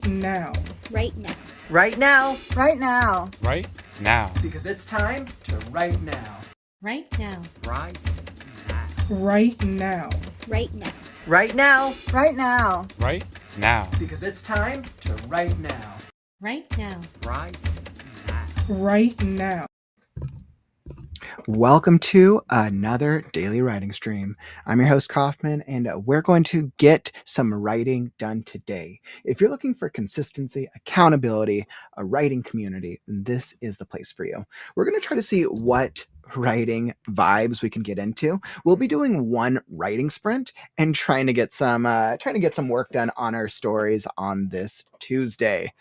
now. Right now. Right now. Right now. Right now. Because it's time to write now. Right now. Right now. Right now. Right now. Right now. Right now. Right now. Because it's time to write now. Right now. Right now. Right now. Welcome to another daily writing stream. I'm your host Kaufman, and we're going to get some writing done today. If you're looking for consistency, accountability, a writing community, then this is the place for you. We're going to try to see what writing vibes we can get into. We'll be doing one writing sprint and trying to get some work done on our stories on this Tuesday.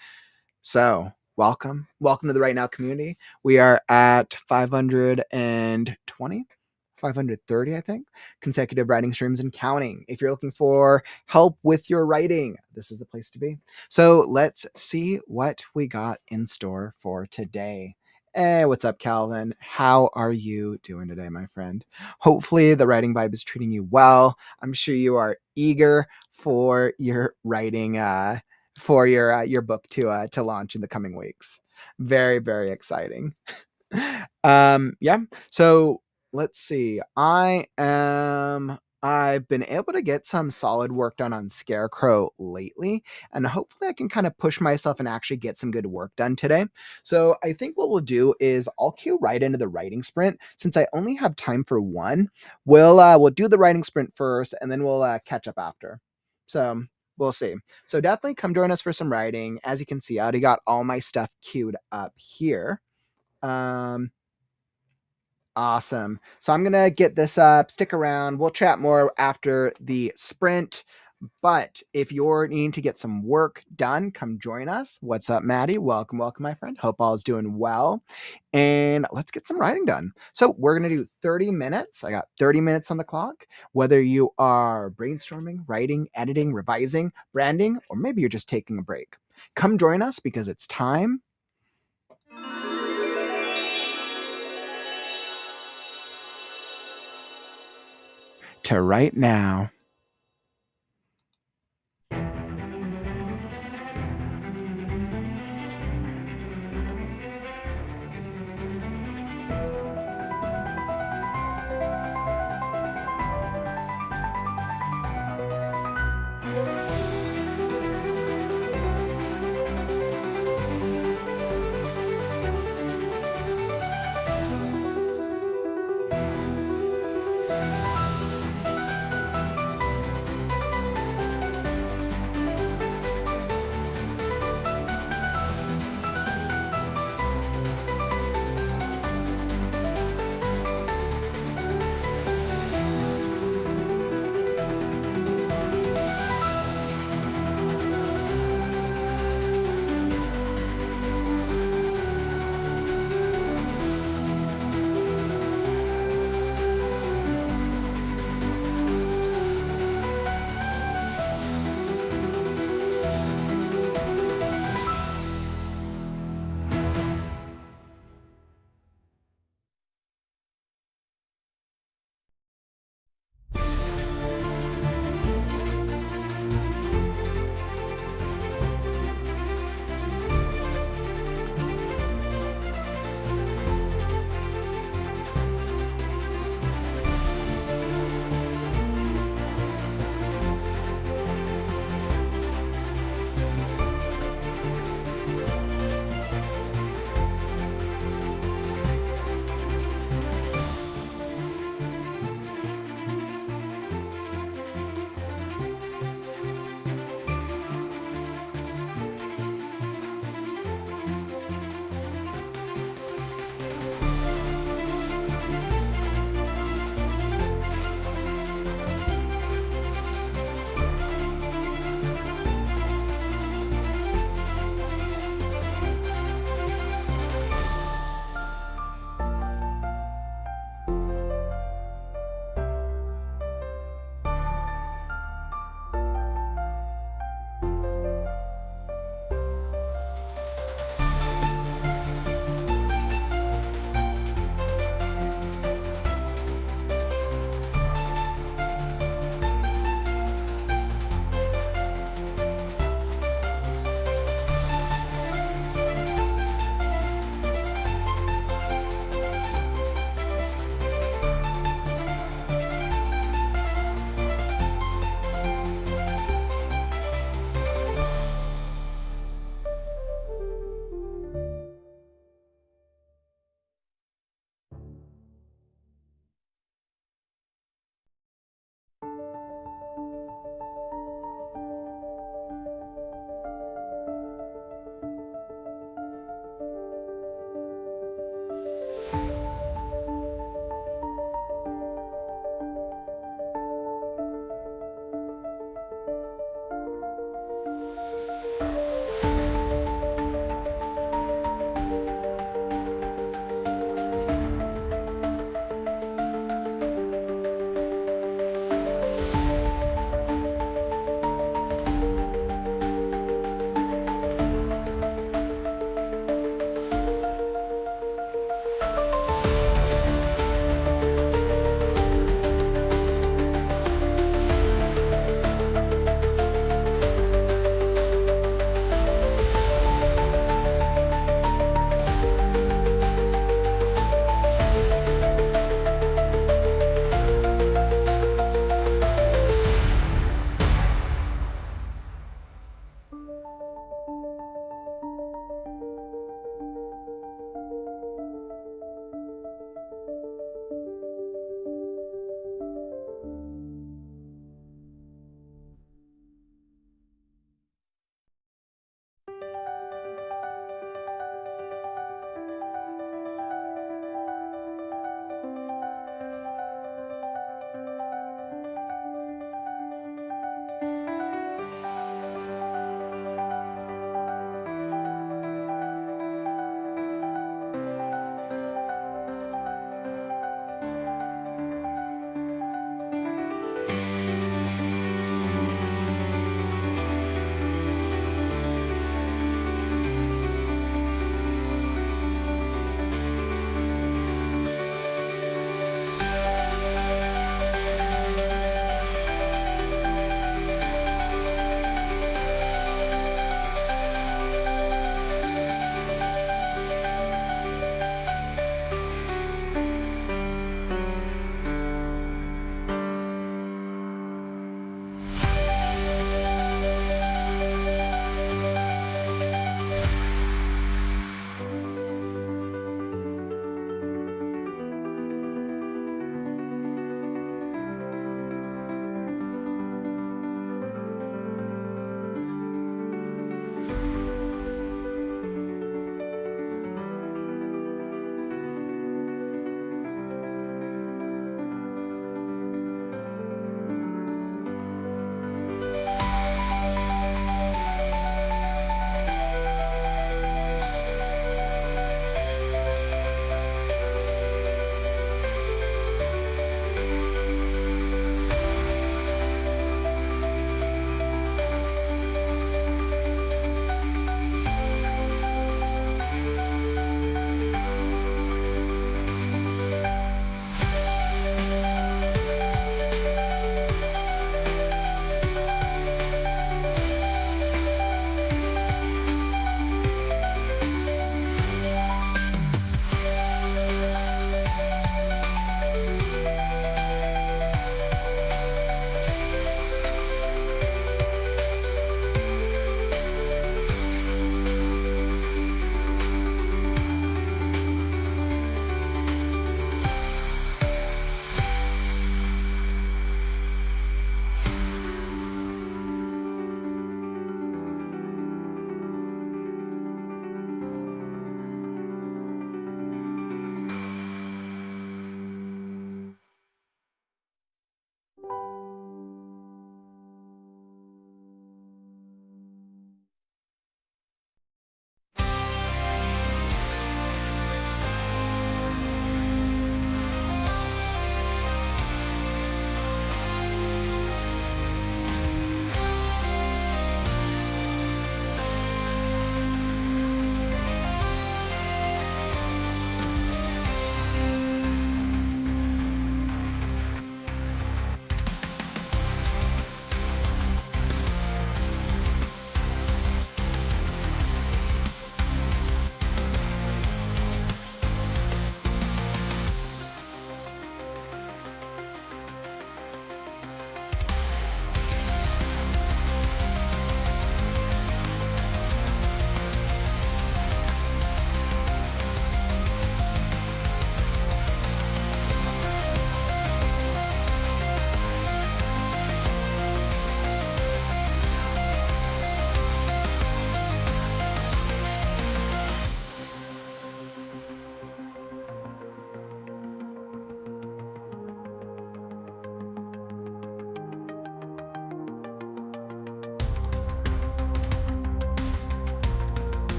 So welcome to the Right Now community. We are at 530, I think, consecutive writing streams and counting. If you're looking for help with your writing, this is the place to be. So let's see what we got in store for today. Hey, what's up, Calvin? How are you doing today, my friend? Hopefully the writing vibe is treating you well. I'm sure you are eager for your writing for your book to launch in the coming weeks. Very, very exciting. So let's see. I've been able to get some solid work done on Scarecrow lately, and hopefully I can kind of push myself and actually get some good work done today. So I think what we'll do is I'll cue right into the writing sprint. Since I only have time for one, we'll do the writing sprint first, and then we'll catch up after. So we'll see. So definitely come join us for some writing. As you can see, I already got all my stuff queued up here. Awesome. So I'm going to get this up. Stick around. We'll chat more after the sprint. But if you're needing to get some work done, come join us. What's up, Maddie? Welcome, my friend. Hope all is doing well. And let's get some writing done. So we're going to do 30 minutes. I got 30 minutes on the clock. Whether you are brainstorming, writing, editing, revising, branding, or maybe you're just taking a break, come join us because it's time to write now.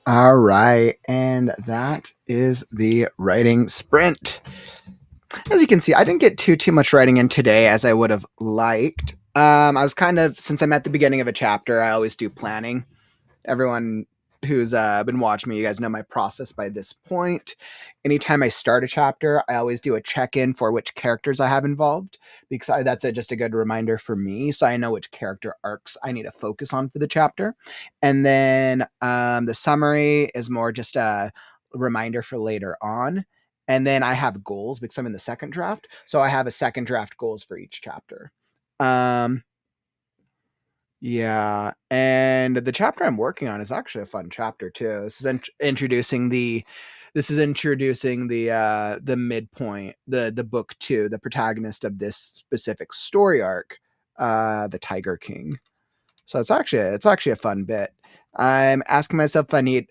All right, and that is the writing sprint. As you can see, I didn't get too much writing in today as I would have liked. I was kind of, since I'm at the beginning of a chapter, I always do planning. Everyone who's been watching me, you guys know my process by this point. Anytime I start a chapter, I always do a check-in for which characters I have involved, because that's just a good reminder for me, so I know which character arcs I need to focus on for the chapter. And then the summary is more just a reminder for later on. And then I have goals because I'm in the second draft, so I have a second draft goals for each chapter. Yeah, and the chapter I'm working on is actually a fun chapter too. This is introducing the midpoint, the book 2, the protagonist of this specific story arc, the Tiger King. So it's actually a fun bit. I'm asking myself if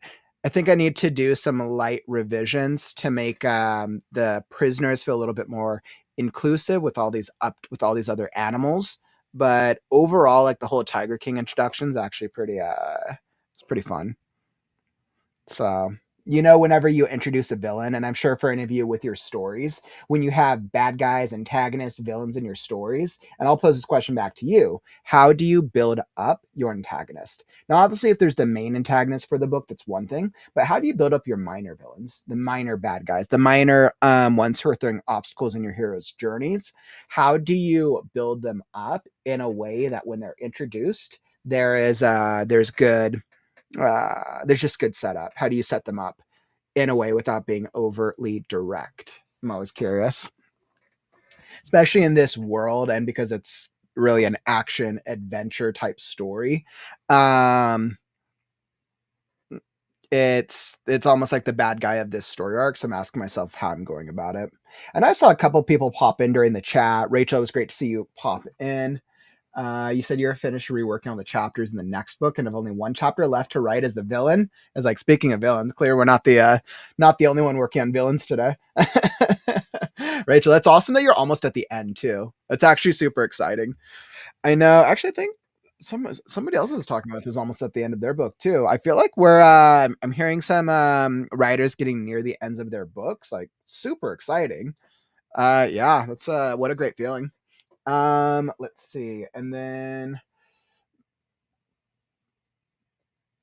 I think I need to do some light revisions to make the prisoners feel a little bit more inclusive with all these other animals. But overall, like the whole Tiger King introduction is actually it's pretty fun. So, whenever you introduce a villain, and I'm sure for any of you with your stories, when you have bad guys, antagonists, villains in your stories, and I'll pose this question back to you, how do you build up your antagonist? Now, obviously, if there's the main antagonist for the book, that's one thing, but how do you build up your minor villains, the minor bad guys, the minor ones who are throwing obstacles in your hero's journeys? How do you build them up in a way that when they're introduced, there's just good setup? How do you set them up in a way without being overtly direct? I'm always curious, especially in this world, and because it's really an action adventure type story. It's almost like the bad guy of this story arc, so I'm asking myself how I'm going about it. And I saw a couple people pop in during the chat. Rachel, it was great to see you pop in. You said you're finished reworking on the chapters in the next book and have only one chapter left to write as the villain. As like, speaking of villains, clear we're not the only one working on villains today. Rachel, that's awesome that you're almost at the end too. That's actually super exciting. I know. Actually, I think somebody else was talking about this almost at the end of their book too. I feel like I'm hearing some writers getting near the ends of their books. Like, super exciting. Yeah, that's what a great feeling. Let's see. And then,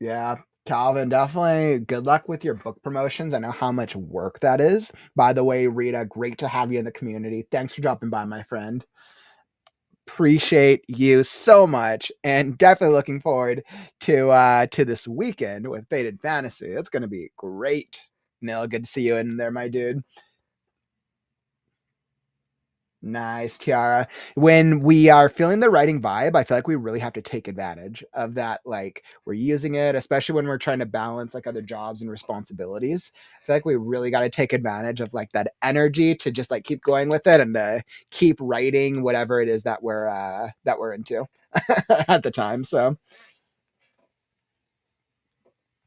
yeah, Calvin, definitely good luck with your book promotions. I know how much work that is. By the way, Rita, great to have you in the community. Thanks for dropping by, my friend. Appreciate you so much, and definitely looking forward to this weekend with Faded Fantasy. It's gonna be great. Neil, good to see you in there, my dude. Nice, Tiara. When we are feeling the writing vibe, I feel like we really have to take advantage of that. Like, we're using it, especially when we're trying to balance like other jobs and responsibilities. I feel like we really got to take advantage of like that energy to just like keep going with it and keep writing whatever it is that we're into at the time. So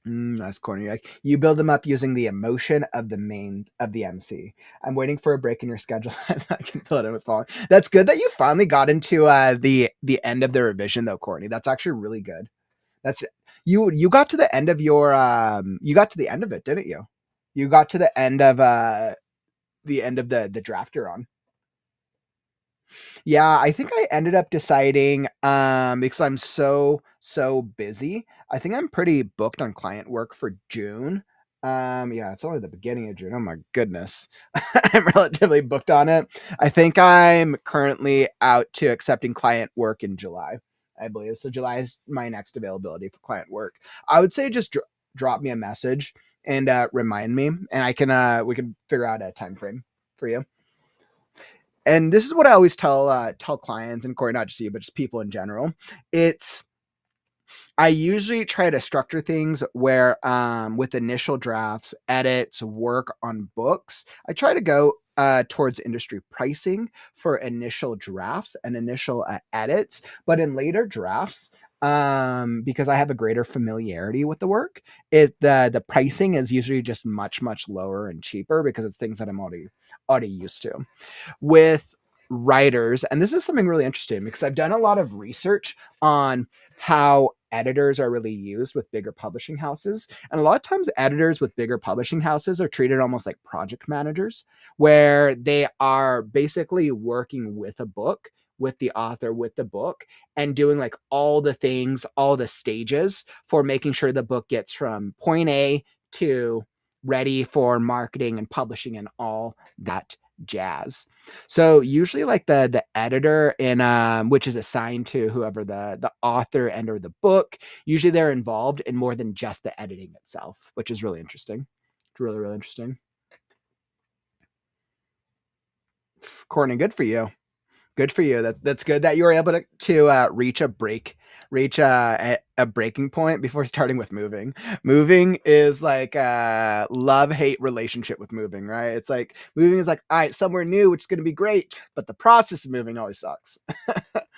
that's corny. Like, you build them up using the emotion of the MC. I'm waiting for a break in your schedule as I can fill it in with following. That's good that you finally got into the end of the revision though, Courtney. That's actually really good. That's you got to the end of your you got to the end of it, didn't you? You got to the end of the draft you're on. Yeah, I think I ended up deciding, because I'm so busy. I think I'm pretty booked on client work for June. Yeah, it's only the beginning of June. Oh my goodness. I'm relatively booked on it. I think I'm currently out to accepting client work in July, I believe. So July is my next availability for client work. I would say just drop me a message and remind me, and we can figure out a time frame for you. And this is what I always tell clients, and Corey, not just you, but just people in general. I usually try to structure things where, with initial drafts, edits, work on books, I try to go towards industry pricing for initial drafts and initial edits. But in later drafts, because I have a greater familiarity with the work, the pricing is usually just much lower and cheaper because it's things that I'm already used to. With writers, and this is something really interesting because I've done a lot of research on how editors are really used with bigger publishing houses. And a lot of times editors with bigger publishing houses are treated almost like project managers, where they are basically working with a book, with the author, with the book, and doing like all the things, all the stages for making sure the book gets from point A to ready for marketing and publishing and all that jazz. So usually like the editor in which is assigned to whoever the author and or the book, usually they're involved in more than just the editing itself, which is really interesting. It's really, really interesting. Courtney, good for you. Good for you. That's good that you were able to reach a breaking point before starting with moving. Moving is like a love-hate relationship with moving, right? It's like moving is like, all right, somewhere new, which is going to be great, but the process of moving always sucks.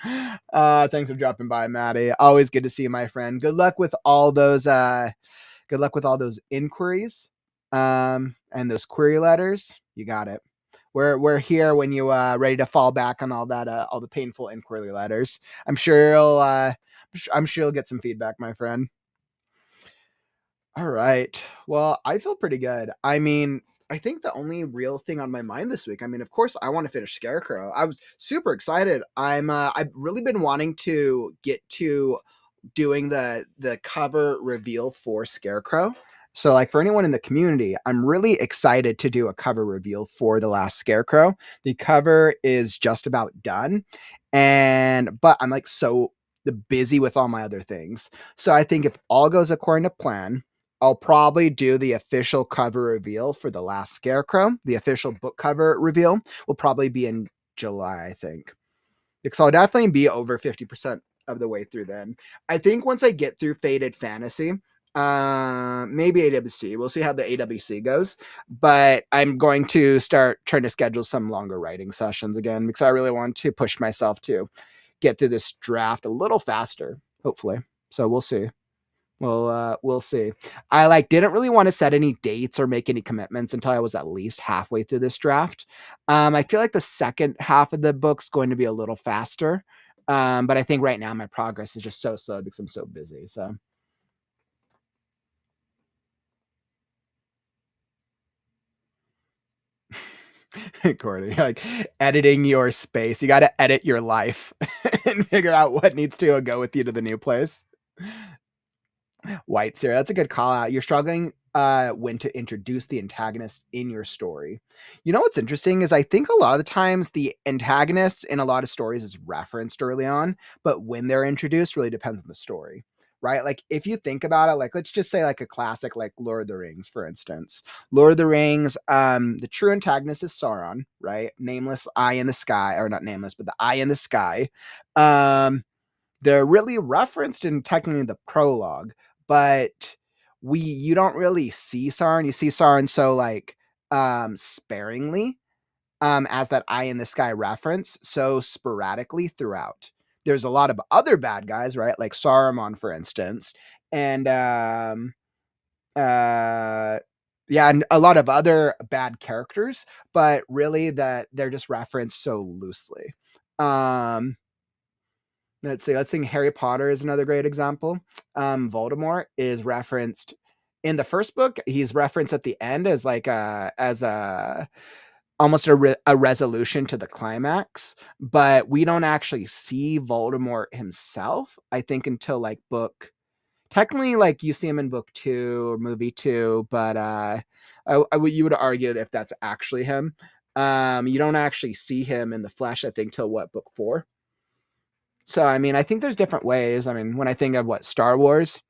Thanks for dropping by, Maddie. Always good to see you, my friend. Good luck with all those inquiries and those query letters. You got it. We're here when you ready to fall back on all the painful inquiry letters. I'm sure you'll get some feedback, my friend. All right. Well, I feel pretty good. I mean, I think the only real thing on my mind this week, I mean, of course, I want to finish Scarecrow. I was super excited. I've really been wanting to get to doing the cover reveal for Scarecrow. So like for anyone in the community, I'm really excited to do a cover reveal for The Last Scarecrow. The cover is just about done, but I'm like so busy with all my other things. So I think if all goes according to plan, I'll probably do the official cover reveal for The Last Scarecrow. The official book cover reveal will probably be in July, I think. So I'll definitely be over 50% of the way through then. I think once I get through Faded Fantasy, maybe AWC. We'll see how the AWC goes. But I'm going to start trying to schedule some longer writing sessions again because I really want to push myself to get through this draft a little faster, hopefully. So we'll see. We'll see. I didn't really want to set any dates or make any commitments until I was at least halfway through this draft. I feel like the second half of the book's going to be a little faster. But I think right now my progress is just so slow because I'm so busy. So Cordy, like editing your space. You got to edit your life and figure out what needs to go with you to the new place. White Sarah, that's a good call out. You're struggling when to introduce the antagonist in your story. You know what's interesting is I think a lot of the times the antagonist in a lot of stories is referenced early on, but when they're introduced really depends on the story. Right? Like if you think about it, like let's just say like a classic like Lord of the Rings, for instance. Lord of the Rings, the true antagonist is Sauron, right? Nameless eye in the sky, or not nameless, but the eye in the sky. They're really referenced in technically the prologue, but you don't really see Sauron. You see Sauron so like sparingly, as that eye in the sky reference, so sporadically throughout. There's a lot of other bad guys, right? Like Saruman, for instance, and yeah, and a lot of other bad characters, but really that they're just referenced so loosely. Let's see. Harry Potter is another great example. Voldemort is referenced in the first book. He's referenced at the end as like almost a resolution to the climax, but we don't actually see Voldemort himself, I think, until like technically like you see him in book 2 or movie 2, but you would argue that if that's actually him. You don't actually see him in the flesh, I think, till what, book 4? So, I mean, I think there's different ways. I mean, when I think of Star Wars,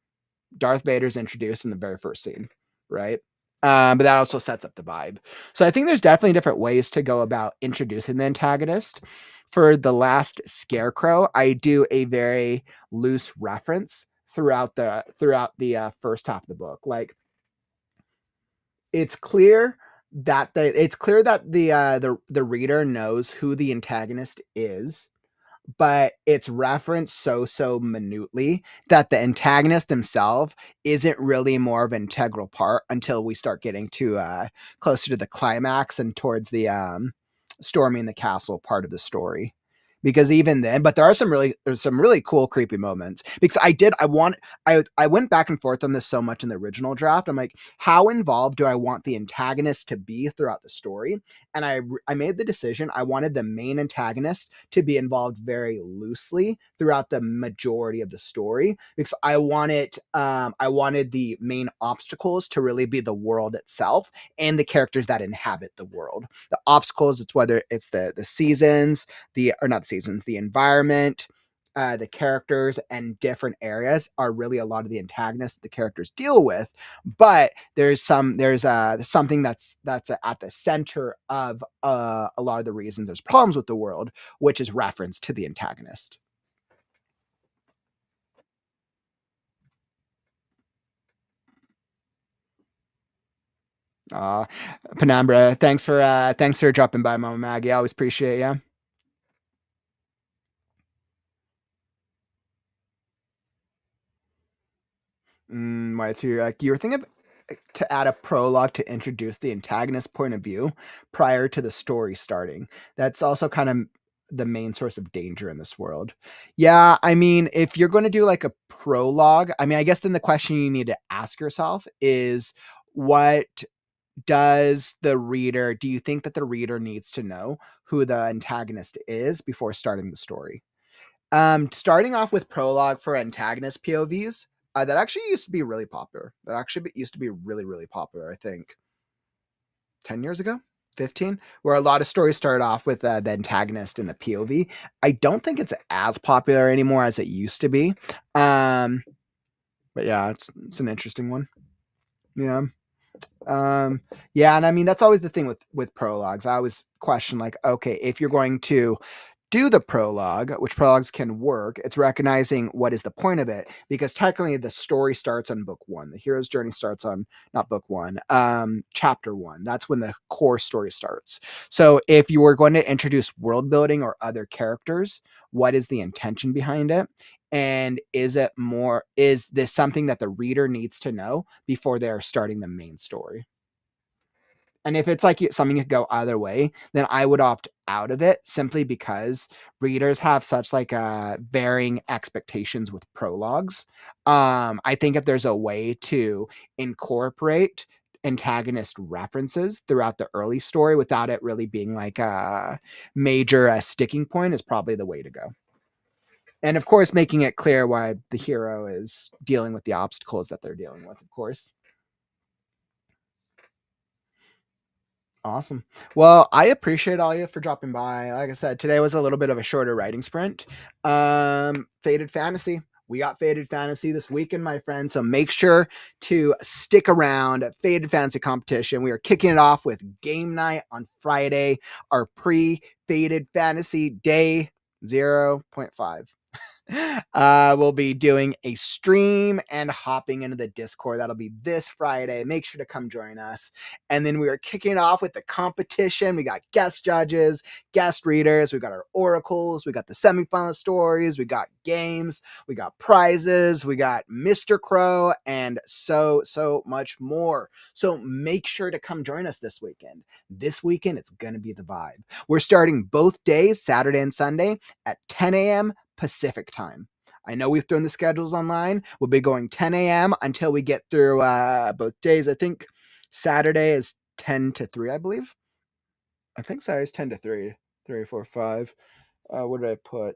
Darth Vader's introduced in the very first scene, right? But that also sets up the vibe. So I think there's definitely different ways to go about introducing the antagonist. For The Last Scarecrow, I do a very loose reference throughout the first half of the book. Like it's clear that the reader knows who the antagonist is, but it's referenced so minutely that the antagonist themselves isn't really more of an integral part until we start getting to closer to the climax and towards the storming the castle part of the story. because even then, but there's some really cool creepy moments, because I went back and forth on this so much in the original draft. I'm like, how involved do I want the antagonist to be throughout the story? And I made the decision I wanted the main antagonist to be involved very loosely throughout the majority of the story, because I wanted the main obstacles to really be the world itself and the characters that inhabit the world. The obstacles, it's whether it's the seasons, the environment, the characters, and different areas are really a lot of the antagonists that the characters deal with. But there's something that's at the center of a lot of the reasons there's problems with the world, which is reference to the antagonist. Uh, Penumbra, thanks for dropping by, Mama Maggie. I always appreciate you. Right, so you were thinking of to add a prologue to introduce the antagonist point of view prior to the story starting. That's also kind of the main source of danger in this world. Yeah, I mean, if you're going to do like a prologue, I mean, I guess then the question you need to ask yourself is, what do you think that the reader needs to know who the antagonist is before starting the story? Starting off with prologue for antagonist POVs, that actually used to be really popular. That actually used to be really, really popular, I think 10 years ago, 15, where a lot of stories started off with the antagonist in the POV. I don't think it's as popular anymore as it used to be. But yeah, it's an interesting one. Yeah. Yeah, and I mean, that's always the thing with prologues. I always question, like, okay, if you're going to do the prologue, which prologues can work, it's recognizing what is the point of it, because technically the story starts on book one. The hero's journey starts on not book one, chapter one. That's when the core story starts. So if you were going to introduce world building or other characters, what is the intention behind it? And is this something that the reader needs to know before they're starting the main story? And if it's like something could go either way, then I would opt out of it, simply because readers have such like varying expectations with prologues. I think if there's a way to incorporate antagonist references throughout the early story without it really being like a major sticking point, is probably the way to go. And of course, making it clear why the hero is dealing with the obstacles that they're dealing with, of course. Awesome. Well, I appreciate all you for dropping by. Like I said, today was a little bit of a shorter writing sprint. Faded Fantasy. We got Faded Fantasy this weekend, my friend. So make sure to stick around at Faded Fantasy competition. We are kicking it off with game night on Friday, our pre-Faded Fantasy day 0.5. We'll be doing a stream and hopping into the Discord. That'll be this Friday. Make sure to come join us. And then we are kicking it off with the competition. We got guest judges, guest readers. We got our oracles. We got the semifinal stories. We got games. We got prizes. We got Mr. Crow and so much more. So make sure to come join us this weekend. This weekend, it's going to be the vibe. We're starting both days, Saturday and Sunday, at 10 a.m. Pacific time. I know we've thrown the schedules online. We'll be going 10 a.m. until we get through both days. I think Saturday is 10 to 3, I believe. I think Saturday is 10 to 3. 3, 4, 5. What did I put?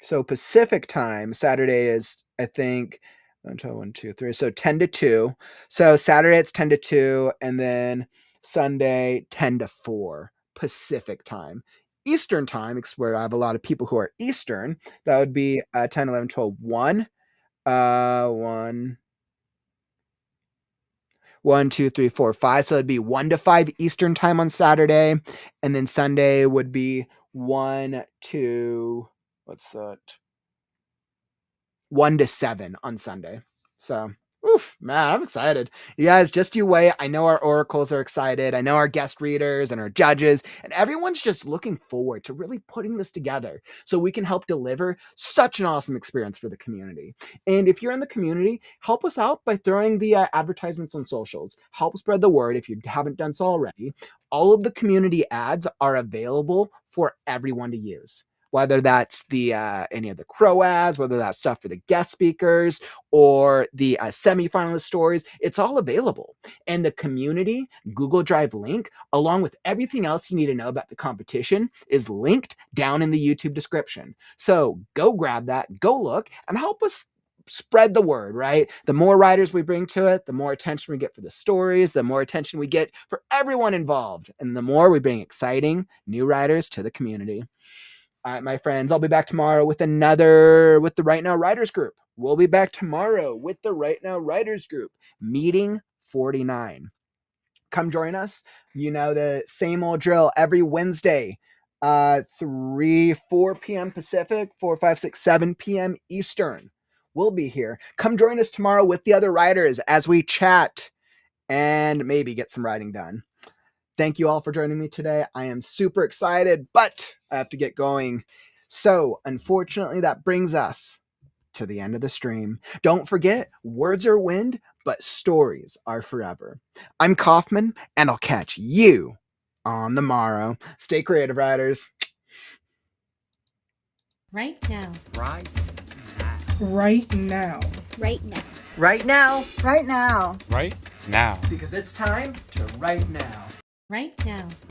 So Pacific time, Saturday is, I think, 1, 2, 3. So 10 to 2. So Saturday it's 10 to 2. And then Sunday, 10 to 4 Pacific time. Eastern time, where I have a lot of people who are Eastern, that would be 10, 11, 12, 1. 1, 2, 3, 4, 5. So it'd be 1 to 5 Eastern time on Saturday. And then Sunday would be 1 to, what's that? 1 to 7 on Sunday. So, oof, man, I'm excited. You guys, just you wait. I know our oracles are excited. I know our guest readers and our judges, and everyone's just looking forward to really putting this together so we can help deliver such an awesome experience for the community. And if you're in the community, help us out by throwing the advertisements on socials. Help spread the word if you haven't done so already. All of the community ads are available for everyone to use. whether that's the any of the Crow ads, whether that's stuff for the guest speakers or the semifinalist stories. It's all available. And the community Google Drive link, along with everything else you need to know about the competition, is linked down in the YouTube description. So go grab that, go look, and help us spread the word, right? The more writers we bring to it, the more attention we get for the stories, the more attention we get for everyone involved, and the more we bring exciting new writers to the community. All right, my friends, I'll be back tomorrow with the Right Now Writers Group. We'll be back tomorrow with the Right Now Writers Group, meeting 49. Come join us. You know, the same old drill every Wednesday, 4 p.m. Pacific, 4, 5, 6, 7 p.m. Eastern. We'll be here. Come join us tomorrow with the other writers as we chat and maybe get some writing done. Thank you all for joining me today. I am super excited, but I have to get going. So, unfortunately, that brings us to the end of the stream. Don't forget, words are wind, but stories are forever. I'm Kaufman, and I'll catch you on the morrow. Stay creative, writers. Right now. Right now. Right now. Right now. Right now. Right now. Right now. Because it's time to write now. Right now.